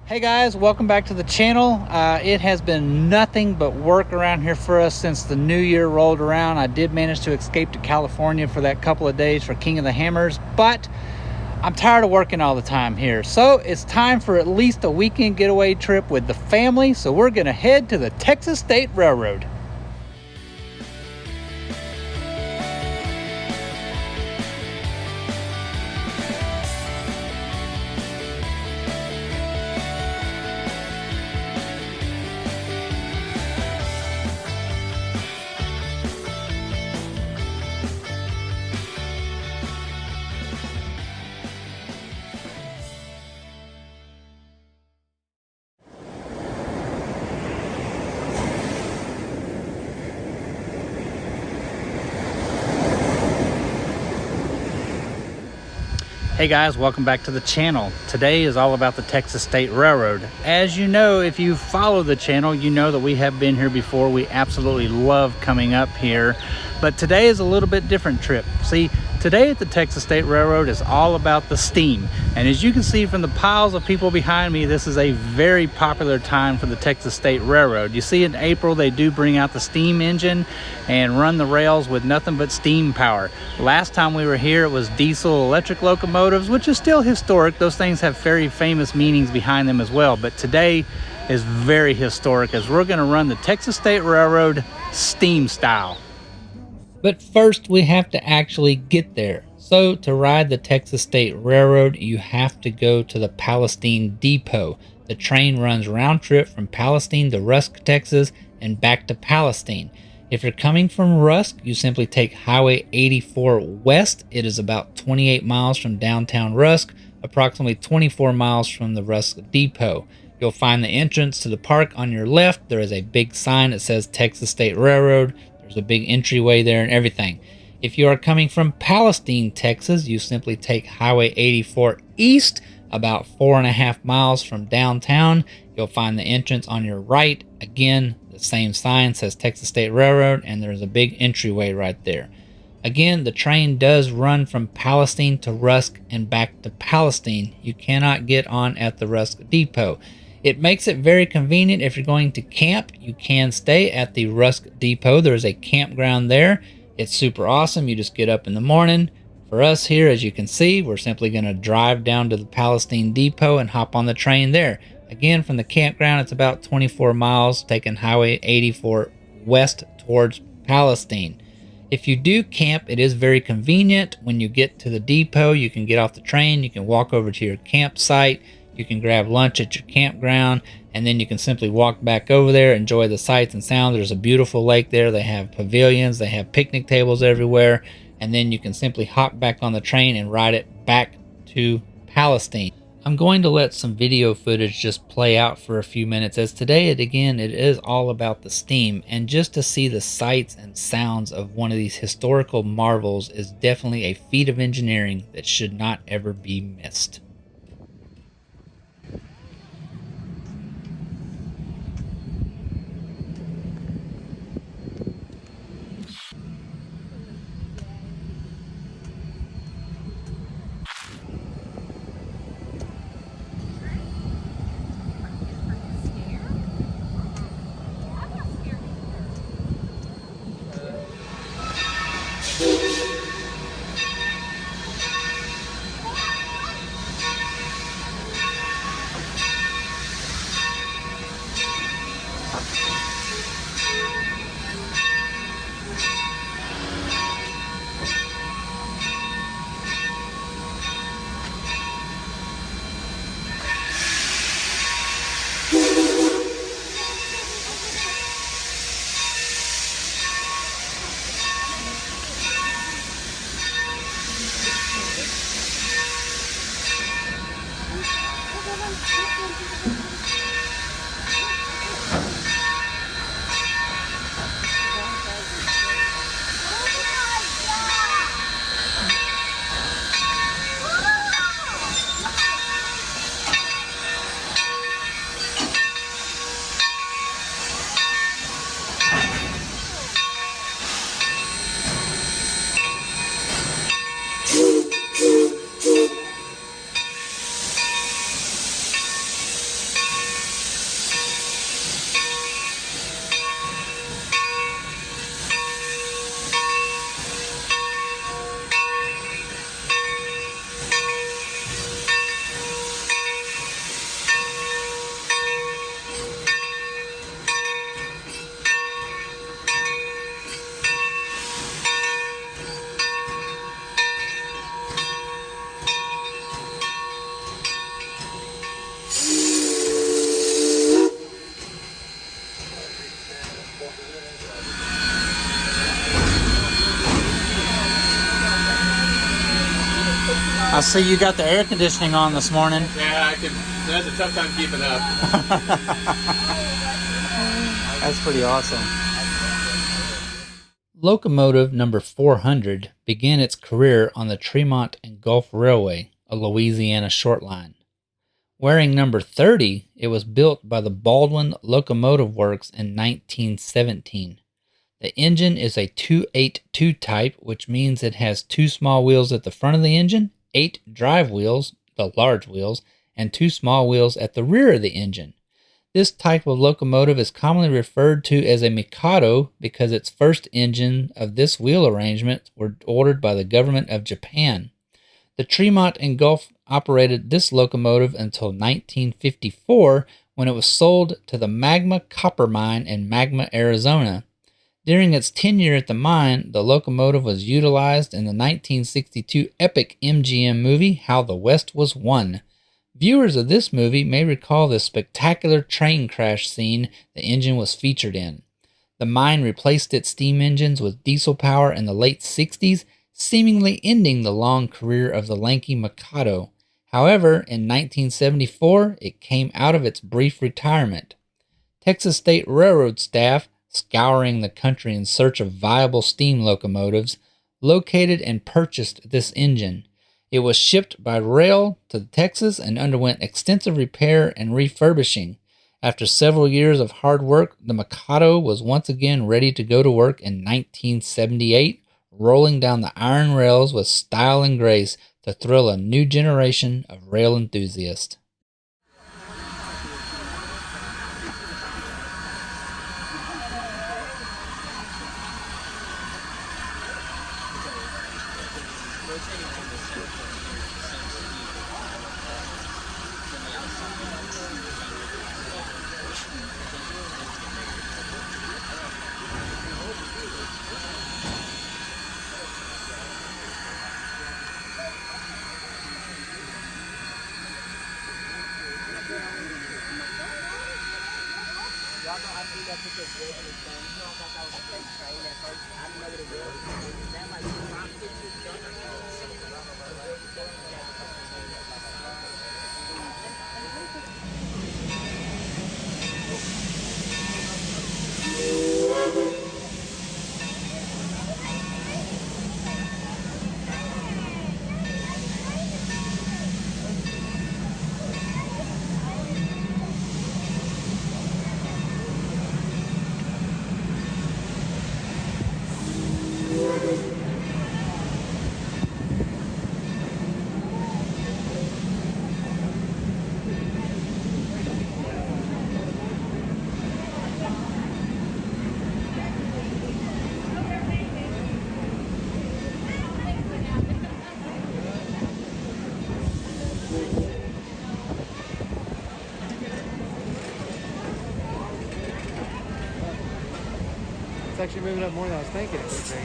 Hey guys, welcome back to the channel. It has been nothing but work around here for us since the new year rolled around. I did manage to escape to California for that couple of days for King of the Hammers, but I'm tired of working all the time here. So it's time for at least a weekend getaway trip with the family. So we're gonna head to the Texas State Railroad. Hey guys, welcome back to the channel. Today is all about the Texas State Railroad. As you know, if you follow the channel, you know that we have been here before. We absolutely love coming up here, but today is a little bit different trip. See, today at the Texas State Railroad is all about the steam. And as you can see from the piles of people behind me, this is a very popular time for the Texas State Railroad. You see in April, they do bring out the steam engine and run the rails with nothing but steam power. Last time we were here, it was diesel electric locomotives, which is still historic. Those things have very famous meanings behind them as well. But today is very historic as we're gonna run the Texas State Railroad steam style. But first we have to actually get there. So to ride the Texas State Railroad, you have to go to the Palestine Depot. The train runs round trip from Palestine to Rusk, Texas, and back to Palestine. If you're coming from Rusk, you simply take Highway 84 west. It is about 28 miles from downtown Rusk, approximately 24 miles from the Rusk Depot. You'll find the entrance to the park on your left. There is a big sign that says Texas State Railroad. There's a big entryway there and everything. If you are coming from Palestine, Texas, you simply take Highway 84 east, about 4.5 miles from downtown. You'll find the entrance on your right. Again, the same sign says Texas State Railroad, and there's a big entryway right there. Again, the train does run from Palestine to Rusk and back to Palestine. You cannot get on at the Rusk Depot. It makes it very convenient if you're going to camp. You can stay at the Rusk Depot. There's a campground there. It's super awesome. You just get up in the morning. For us here, as you can see, we're simply going to drive down to the Palestine Depot and hop on the train there. Again, from the campground, it's about 24 miles, taking Highway 84 west towards Palestine. If you do camp, it is very convenient. When you get to the depot, you can get off the train. You can walk over to your campsite. You can grab lunch at your campground, and then you can simply walk back over there, enjoy the sights and sounds. There's a beautiful lake there. They have pavilions. They have picnic tables everywhere. And then you can simply hop back on the train and ride it back to Palestine. I'm going to let some video footage just play out for a few minutes, as today, it is all about the steam. And just to see the sights and sounds of one of these historical marvels is definitely a feat of engineering that should not ever be missed. I see you got the air conditioning on this morning. Yeah, that's a tough time keeping up. That's pretty awesome. Locomotive number 400 began its career on the Tremont and Gulf Railway, a Louisiana short line. Wearing number 30, it was built by the Baldwin Locomotive Works in 1917. The engine is a 282 type, which means it has 2 small wheels at the front of the engine, 8 drive wheels, the large wheels, and 2 small wheels at the rear of the engine. This type of locomotive is commonly referred to as a Mikado because its first engine of this wheel arrangement were ordered by the government of Japan. The Tremont and Gulf operated this locomotive until 1954 when it was sold to the Magma Copper Mine in Magma, Arizona. During its tenure at the mine, the locomotive was utilized in the 1962 epic MGM movie How the West Was Won. Viewers of this movie may recall the spectacular train crash scene the engine was featured in. The mine replaced its steam engines with diesel power in the late 60s, seemingly ending the long career of the lanky Mikado. However, in 1974, it came out of its brief retirement. Texas State Railroad staff, scouring the country in search of viable steam locomotives, located and purchased this engine. It was shipped by rail to Texas and underwent extensive repair and refurbishing. After several years of hard work, the Mikado was once again ready to go to work in 1978, rolling down the iron rails with style and grace to thrill a new generation of rail enthusiasts. It's actually moving up more than I was thinking it would be.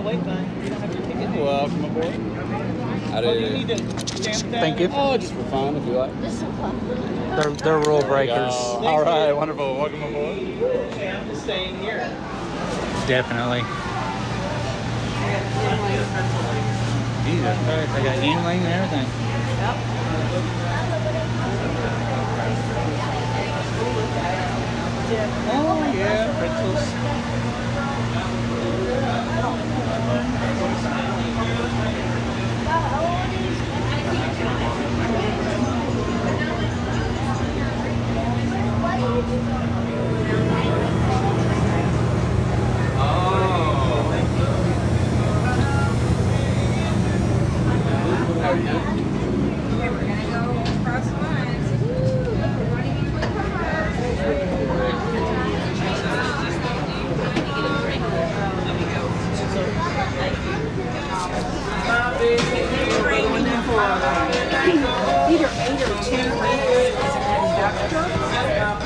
Wait time. You don't have your ticket. Welcome aboard. Oh, you need to stamp that. Thank you. Oh, just for fun, if you like. Just for fun. They're rule breakers. All right, wonderful. Welcome aboard. Yeah, I'm just staying here. Definitely. Jesus Christ, I got Yingling and everything. Oh, yeah, pretzels.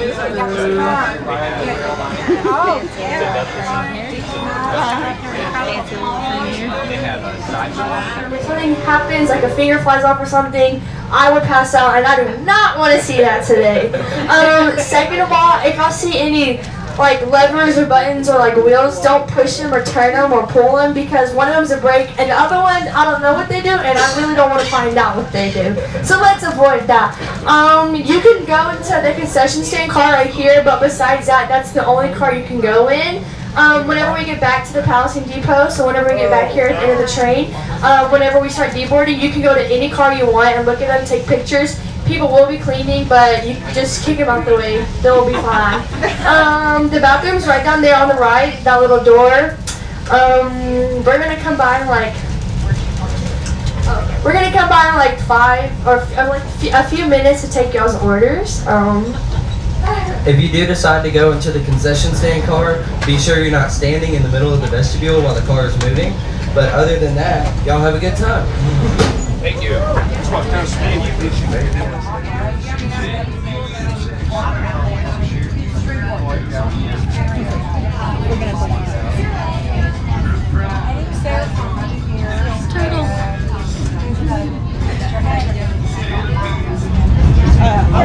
If something happens, like a finger flies off or something, I would pass out, and I do not want to see that today. Second of all, if I see any like levers or buttons or like wheels, don't push them or turn them or pull them, because one of them's a brake and the other one, I don't know what they do, and I really don't want to find out what they do. So let's avoid that. You can go into the concession stand car right here, but besides that, that's the only car you can go in. Whenever we get back to the Palestine Depot, so whenever we get back here at the end of the train, whenever we start deboarding, you can go to any car you want and look at them, take pictures. People will be cleaning, but you just kick them out the way. They'll be fine. The bathroom's right down there on the right, that little door. We're gonna come by in like 5 or like a few minutes to take y'all's orders. If you do decide to go into the concession stand car, be sure you're not standing in the middle of the vestibule while the car is moving. But other than that, y'all have a good time. Thank you. I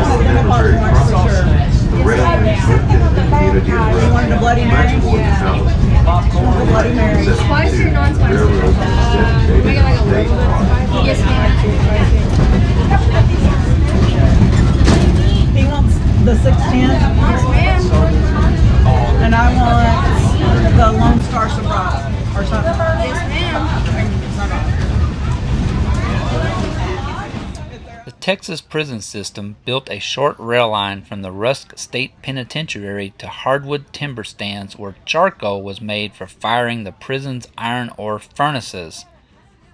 was going to park more for sure. The railway slipped into the community of You wanted a Bloody Mary? much more developed. The Bloody Mary. Spicy or non-spicy? Railroads designated a state park. Yes, ma'am. He wants the 610. Yes, ma'am. And I want the Lone Star Surprise or something. Yes, ma'am. The Texas prison system built a short rail line from the Rusk State Penitentiary to hardwood timber stands where charcoal was made for firing the prison's iron ore furnaces.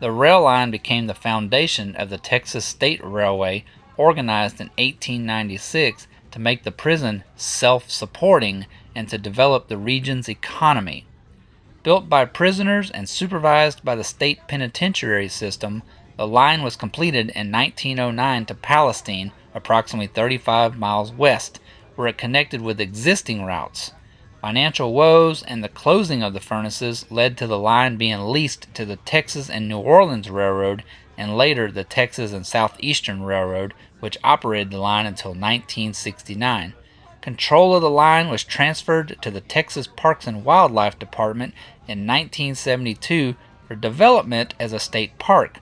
The rail line became the foundation of the Texas State Railway, organized in 1896 to make the prison self-supporting and to develop the region's economy. Built by prisoners and supervised by the state penitentiary system, the line was completed in 1909 to Palestine, approximately 35 miles west, where it connected with existing routes. Financial woes and the closing of the furnaces led to the line being leased to the Texas and New Orleans Railroad and later the Texas and Southeastern Railroad, which operated the line until 1969. Control of the line was transferred to the Texas Parks and Wildlife Department in 1972 for development as a state park.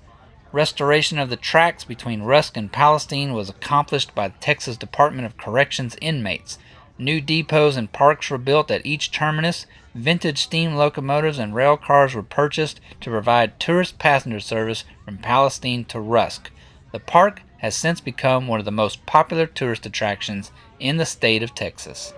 Restoration of the tracks between Rusk and Palestine was accomplished by the Texas Department of Corrections inmates. New depots and parks were built at each terminus. Vintage steam locomotives and rail cars were purchased to provide tourist passenger service from Palestine to Rusk. The park has since become one of the most popular tourist attractions in the state of Texas.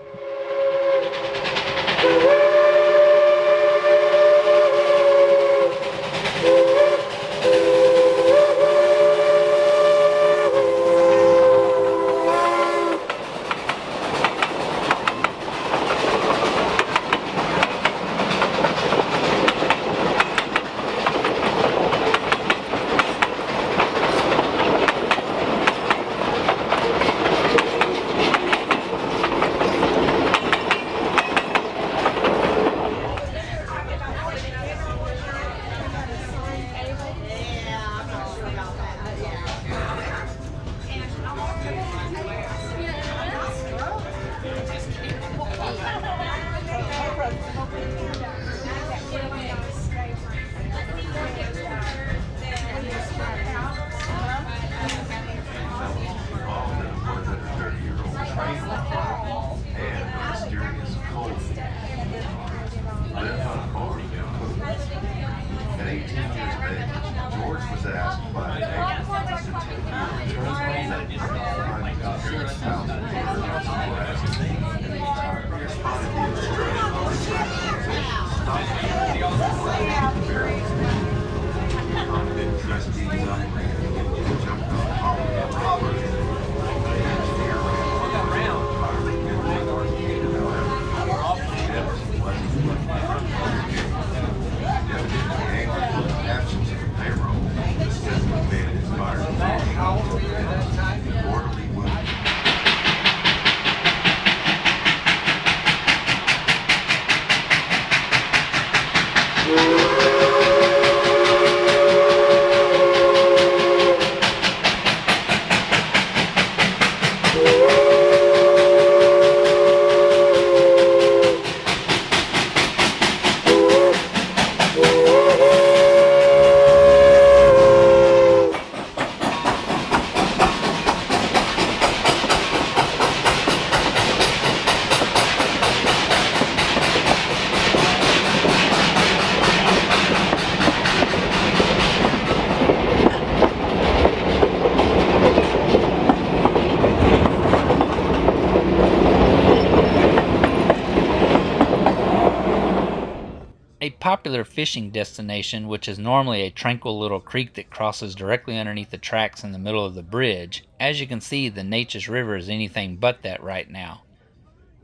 popular fishing destination, which is normally a tranquil little creek that crosses directly underneath the tracks in the middle of the bridge, as you can see, the Neches River is anything but that right now.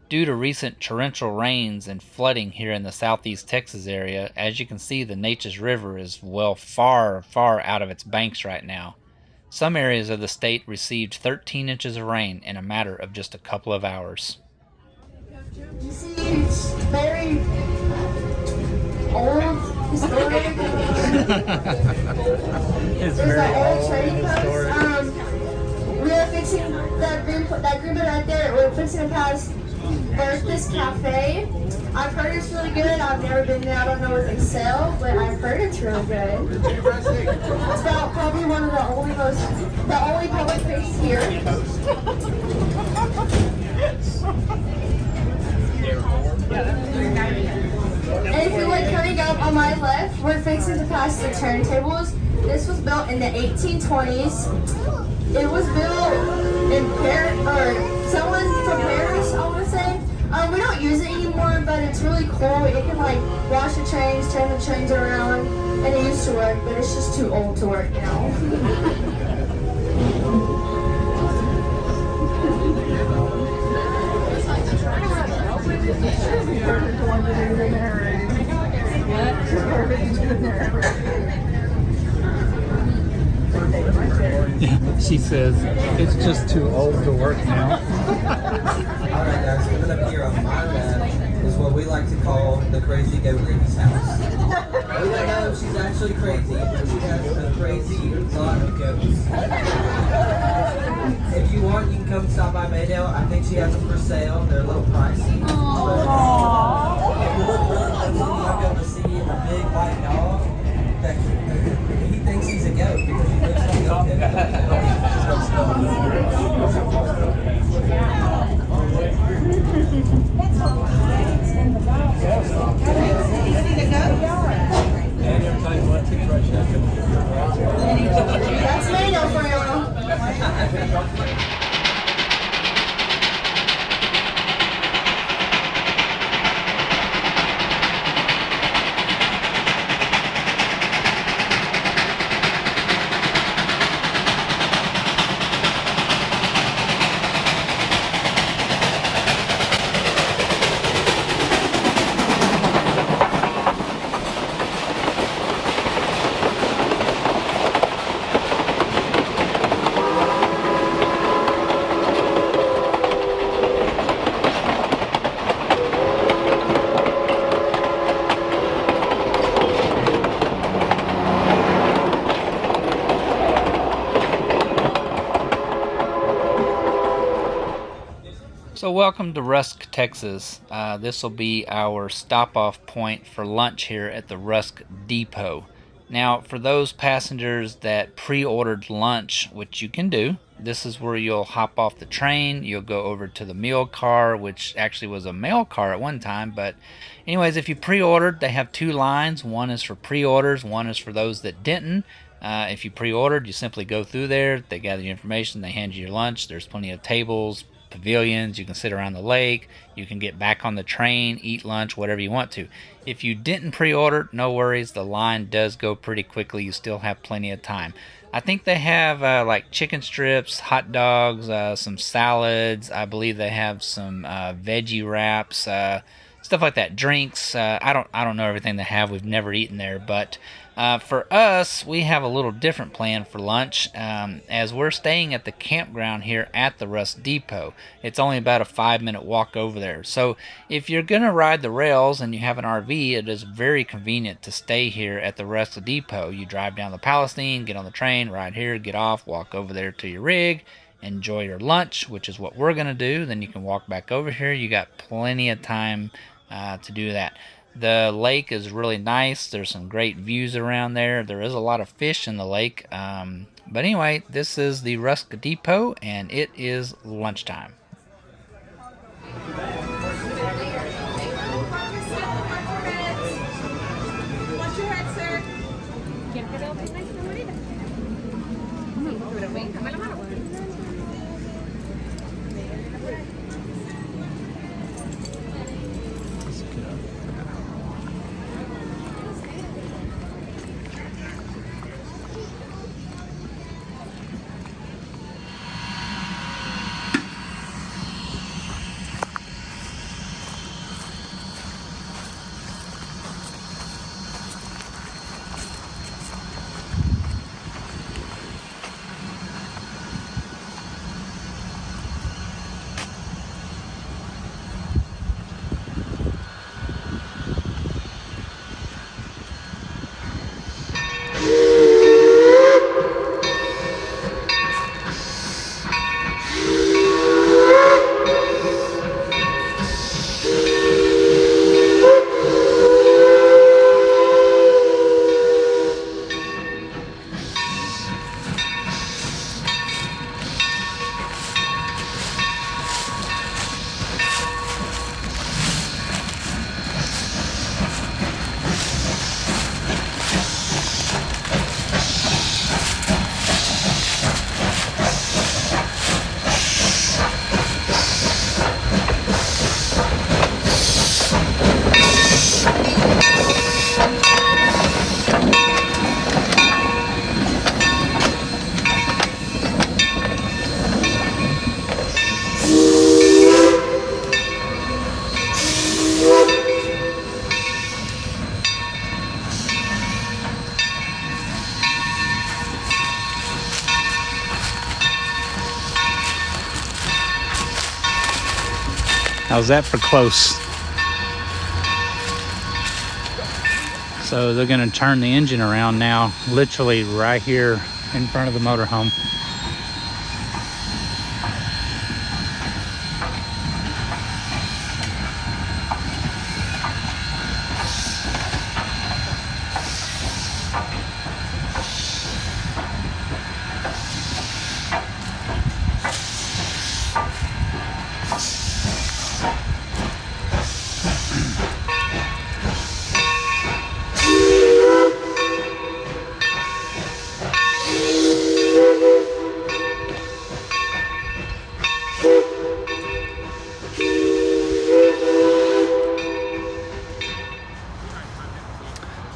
Due to recent torrential rains and flooding here in the southeast Texas area, as you can see, the Neches River is well far out of its banks right now. Some areas of the state received 13 inches of rain in a matter of just a couple of hours. You see, it's very old, historic. It's There's very an old old trading and post. historic. We're fixing that green right there. We're fixing to pass Bertha's Cafe. I've heard it's really good. I've never been there. I don't know what they sell, but I've heard it's really good. It's about probably one of the only public places here. And if you're like coming up on my left, we're fixing to pass the turntables. This was built in the 1820s. It was built in Paris, or someone from Paris, I want to say. We don't use it anymore, but it's really cool. It can like wash the trains, turn the trains around, and it used to work, but it's just too old to work now. Yeah, she says it's just too old to work now. Alright guys, coming up here on my left is what we like to call the crazy goat lady's house. We don't know if she's actually crazy, but she has a crazy lot of goats. If you want, you can come stop by Maydale. I think she has them for sale. They're a little pricey. But if you look really closely, you'll be able to see a big white dog that he thinks he's a goat because he looks like a goat. That's Maydale for y'all. So welcome to Rusk, Texas. This will be our stop-off point for lunch here at the Rusk Depot. Now, for those passengers that pre-ordered lunch, which you can do, this is where you'll hop off the train. You'll go over to the meal car, which actually was a mail car at one time. But anyways, if you pre-ordered, they have two lines. One is for pre-orders. One is for those that didn't. If you pre-ordered, you simply go through there. They gather your information. They hand you your lunch. There's plenty of tables, pavilions. You can sit around the lake. You can get back on the train, eat lunch, whatever you want to. If you didn't pre-order, no worries. The line does go pretty quickly. You still have plenty of time. I think they have like chicken strips, hot dogs, some salads. I believe they have some veggie wraps, stuff like that. Drinks. I don't know everything they have. We've never eaten there, but for us, we have a little different plan for lunch, as we're staying at the campground here at the Rusk Depot. It's only about a 5-minute walk over there. So if you're going to ride the rails and you have an RV, it is very convenient to stay here at the Rusk Depot. You drive down to Palestine, get on the train, ride here, get off, walk over there to your rig, enjoy your lunch, which is what we're going to do. Then you can walk back over here. You got plenty of time to do that. The lake is really nice. There's some great views around there. There is a lot of fish in the lake. But anyway, this is the Rusk Depot, and it is lunchtime. Watch your head, sir. How's that for close? So they're going to turn the engine around now, literally right here in front of the motorhome.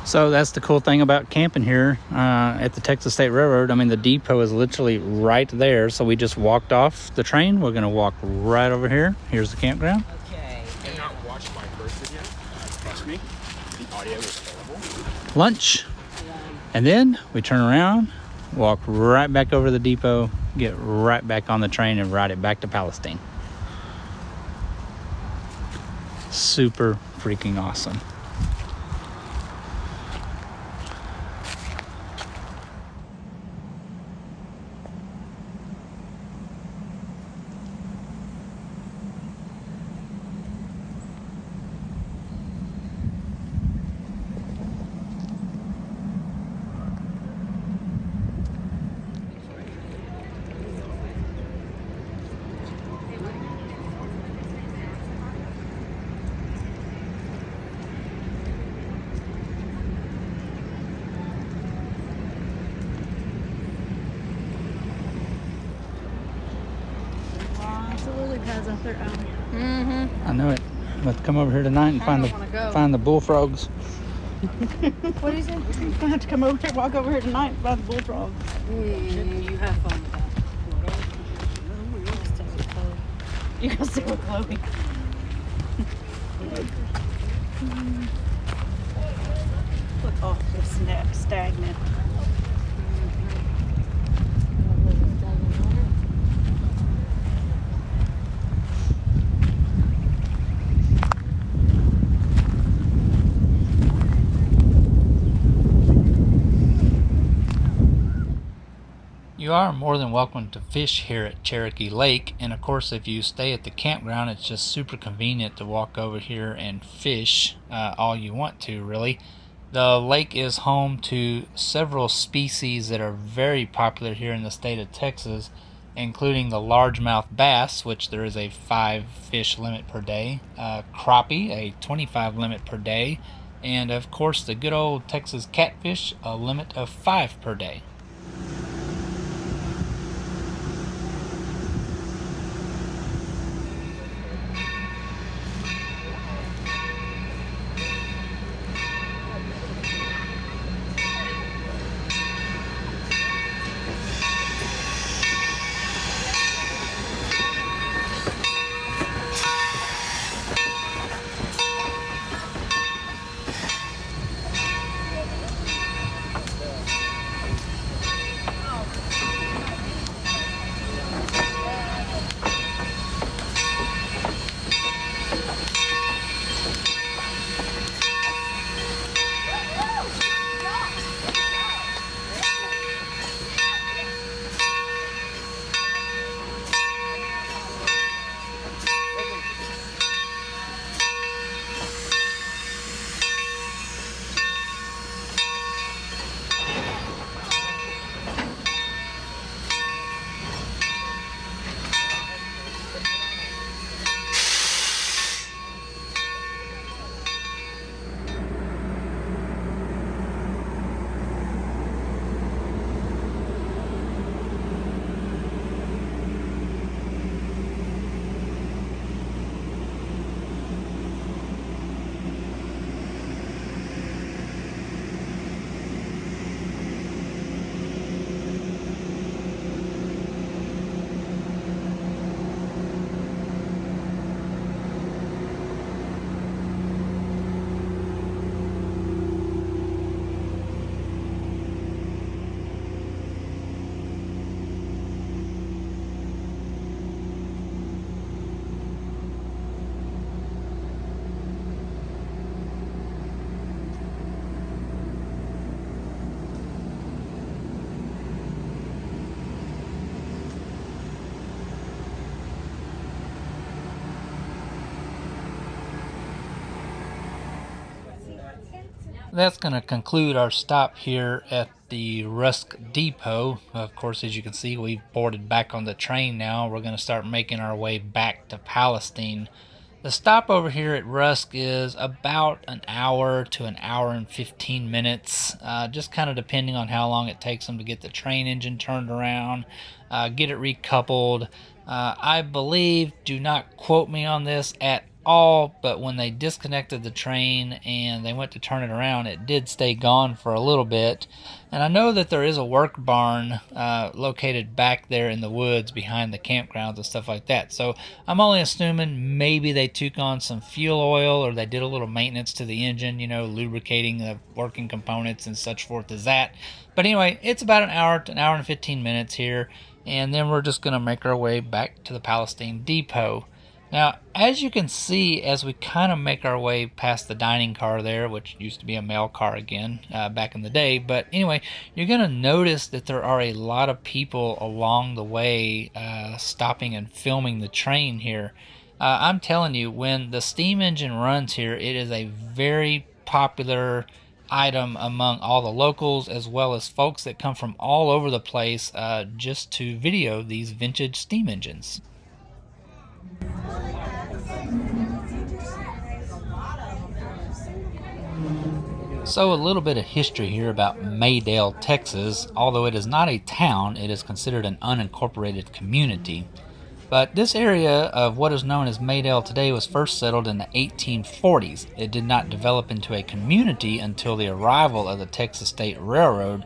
So that's the cool thing about camping here at the Texas State Railroad. I mean, the depot is literally right there. So we just walked off the train. We're going to walk right over here. Here's the campground. Okay. I not watched my first video. Trust me, the audio is terrible. Lunch. And then we turn around, walk right back over to the depot, get right back on the train and ride it back to Palestine. Super freaking awesome. I know it. Let's come over here tonight and find the bullfrogs. What is it? You're gonna have to come over here, walk over here tonight and find the bullfrogs. You have fun with that. You gonna stay with Chloe? Look, oh, they're stagnant. You are more than welcome to fish here at Cherokee Lake, and of course if you stay at the campground it's just super convenient to walk over here and fish all you want to, really. The lake is home to several species that are very popular here in the state of Texas, including the largemouth bass, which there is a 5 fish limit per day, crappie, a 25 limit per day, and of course the good old Texas catfish, a limit of 5 per day. That's going to conclude our stop here at the Rusk Depot. Of course, as you can see, we've boarded back on the train now. We're going to start making our way back to Palestine. The stop over here at Rusk is about an hour to an hour and 15 minutes, just kind of depending on how long it takes them to get the train engine turned around, get it recoupled. I believe, do not quote me on this at all, but when they disconnected the train and they went to turn it around, it did stay gone for a little bit. And I know that there is a work barn located back there in the woods behind the campgrounds and stuff like that. So I'm only assuming maybe they took on some fuel oil, or they did a little maintenance to the engine, you know, lubricating the working components and such forth as that. But anyway, it's about an hour to an hour and 15 minutes here, and then we're just going to make our way back to the Palestine Depot. Now, as you can see, as we kind of make our way past the dining car there, which used to be a mail car again back in the day, but anyway, you're going to notice that there are a lot of people along the way stopping and filming the train here. I'm telling you, when the steam engine runs here, it is a very popular item among all the locals, as well as folks that come from all over the place just to video these vintage steam engines. So a little bit of history here about Maydale, Texas. Although it is not a town, it is considered an unincorporated community. But this area of what is known as Maydale today was first settled in the 1840s. It did not develop into a community until the arrival of the Texas State Railroad,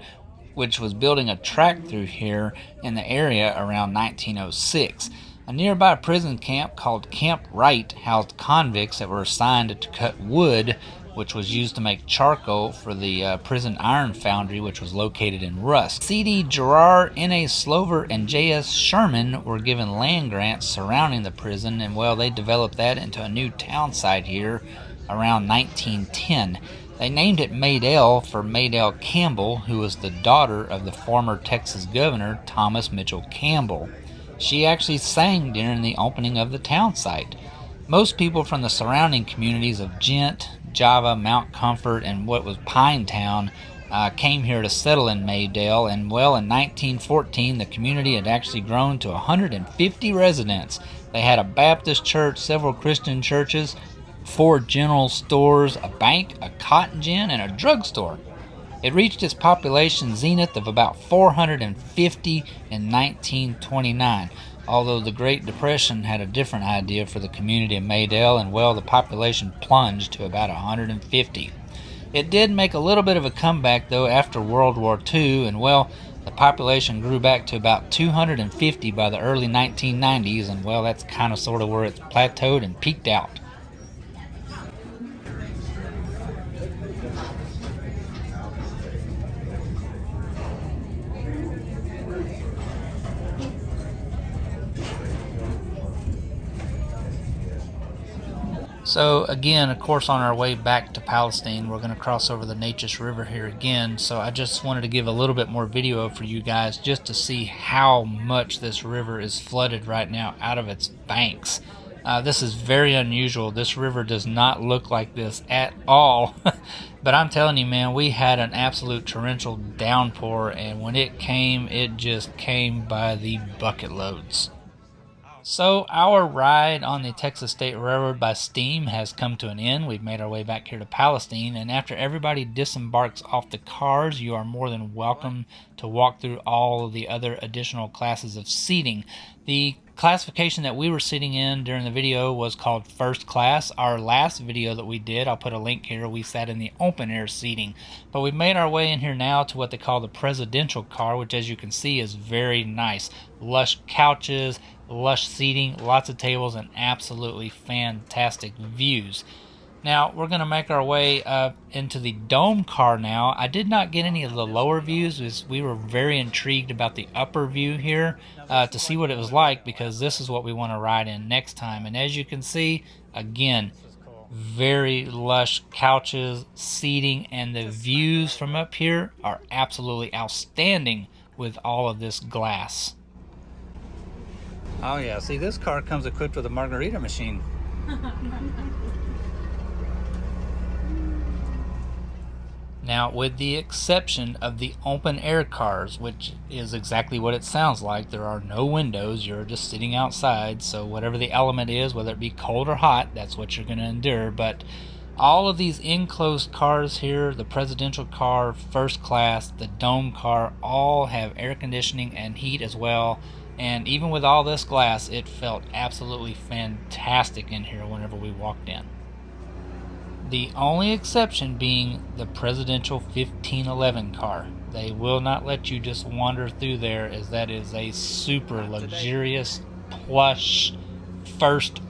which was building a track through here in the area around 1906. A nearby prison camp called Camp Wright housed convicts that were assigned to cut wood, which was used to make charcoal for the prison iron foundry, which was located in Rusk. C.D. Gerard, N.A. Slover, and J.S. Sherman were given land grants surrounding the prison, and well, they developed that into a new town site here around 1910. They named it Maydale for Maydale Campbell, who was the daughter of the former Texas governor, Thomas Mitchell Campbell. She actually sang during the opening of the town site. Most people from the surrounding communities of Gent, Java, Mount Comfort, and what was Pinetown came here to settle in Maydale, and well, in 1914 the community had actually grown to 150 residents. They had a Baptist church, several Christian churches, 4 general stores, a bank, a cotton gin, and a drugstore. It reached its population zenith of about 450 in 1929. Although the Great Depression had a different idea for the community of Maydale, and well, the population plunged to about 150. It did make a little bit of a comeback though after World War II, and well, the population grew back to about 250 by the early 1990s, and well, that's kind of sort of where it's plateaued and peaked out. So again, of course, on our way back to Palestine, we're going to cross over the Neches River here again. So I just wanted to give a little bit more video for you guys just to see how much this river is flooded right now out of its banks. This is very unusual. This river does not look like this at all. But I'm telling you, man, we had an absolute torrential downpour, and when it came, it just came by the bucket loads. So our ride on the Texas State Railroad by steam has come to an end. We've made our way back here to Palestine, and after everybody disembarks off the cars, you are more than welcome to walk through all of the other additional classes of seating. The classification that we were sitting in during the video was called first class. Our last video that we did, I'll put a link here, we sat in the open air seating. But we've made our way in here now to what they call the presidential car, which as you can see is very nice. Lush couches, lush seating, lots of tables, and absolutely fantastic views. Now we're going to make our way up into the dome car now. I did not get any of the lower views as we were very intrigued about the upper view here to see what it was like, because this is what we want to ride in next time. And as you can see, again, very lush couches, seating, and the views from up here are absolutely outstanding with all of this glass. Oh yeah, see, this car comes equipped with a margarita machine. Now, with the exception of the open air cars, which is exactly what it sounds like, there are no windows, you're just sitting outside, so whatever the element is, whether it be cold or hot, that's what you're going to endure. But all of these enclosed cars here, the presidential car, first class, the dome car, all have air conditioning and heat as well. And even with all this glass, it felt absolutely fantastic in here whenever we walked in. The only exception being the presidential 1511 car. They will not let you just wander through there, as that is a super luxurious, plush, first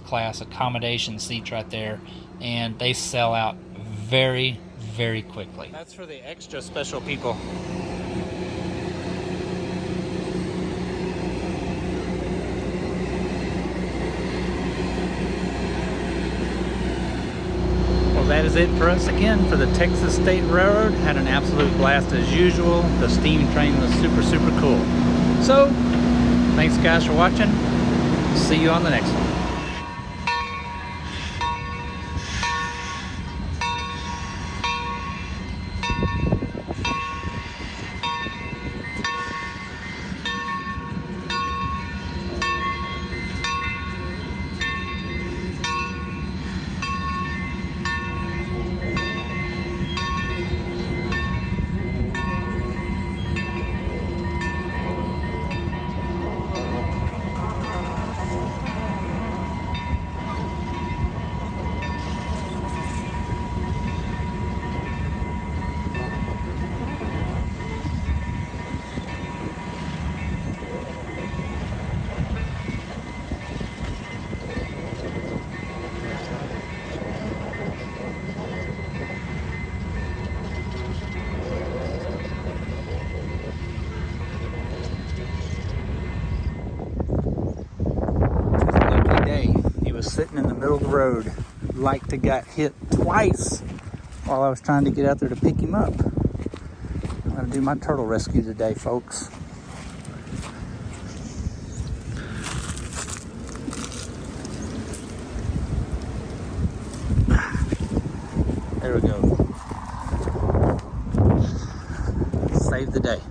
class accommodation seats right there, and they sell out very, very quickly. That's for the extra special people. That is it for us again for the Texas State Railroad. Had an absolute blast as usual. The steam train was super, super cool. So, thanks guys for watching. See you on the next one. Sitting in the middle of the road, like to got hit twice while I was trying to get out there to pick him up. I'm gonna do my turtle rescue today, folks. There we go. Save the day.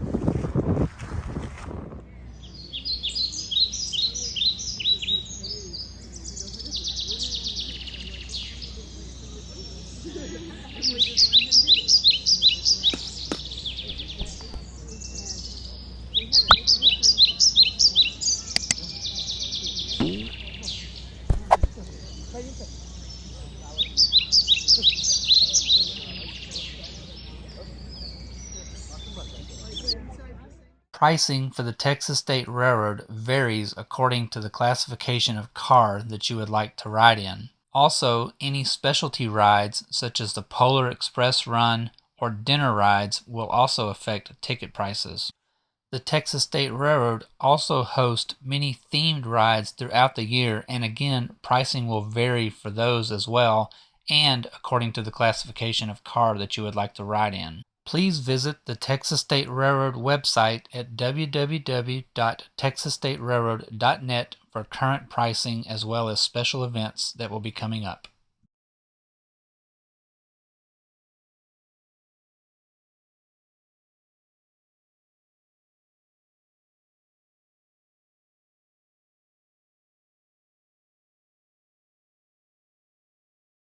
Pricing for the Texas State Railroad varies according to the classification of car that you would like to ride in. Also, any specialty rides such as the Polar Express Run or dinner rides will also affect ticket prices. The Texas State Railroad also hosts many themed rides throughout the year, and again, pricing will vary for those as well, and according to the classification of car that you would like to ride in. Please visit the Texas State Railroad website at www.texasstaterailroad.net for current pricing as well as special events that will be coming up.